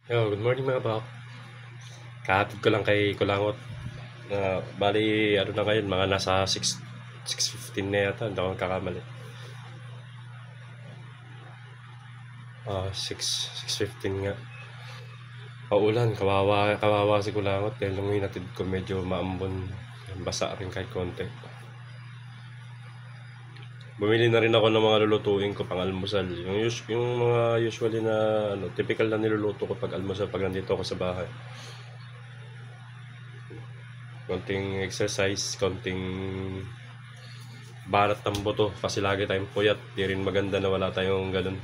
Yo, good morning mga bak. Kahatid ko lang kay Kulangot. Bali, ano na ngayon, mga nasa 6:15 na yata, hindi ako kakamali. 6:15 nga. Paulan, kawawa si Kulangot dahil nung hinatid ko medyo maambon. Basa rin kahit konti. Bumili na rin ako ng mga lulutuin ko pang almusal. Yung mga usually na typical na niluluto ko pag almusal pag nandito ako sa bahay. Konting exercise, konting barat ng buto kasi lagi tayong puyat. Di rin maganda na wala tayong ganun.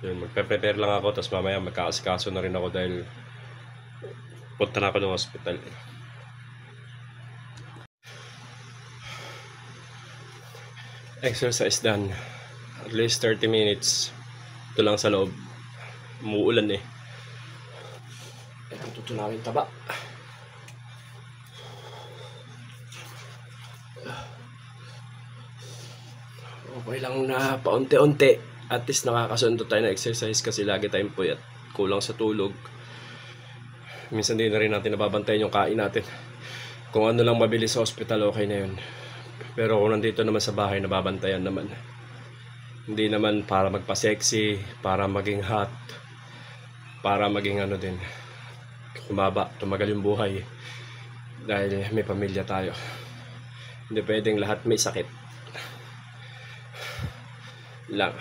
Yun, magpe-prepare lang ako tapos mamaya magkaasikaso na rin ako dahil punta na ako ng hospital. Exercise done. At least 30 minutes. Ito lang sa loob. Umuulan eh. Ito tutunawin taba. Okay lang na paunti-unti. At least nakakasundo tayo ng exercise kasi lagi tayong puyat. Kulang sa tulog. Minsan din na rin natin nababantayan yung kain natin. Kung ano lang mabili sa hospital, okay na yun. Pero kung nandito naman sa bahay, nababantayan naman. Hindi naman para magpa-sexy, para maging hot, para maging ano din, kumaba, tumagal yung buhay. Dahil may pamilya tayo. Hindi pwedeng lahat may sakit lang.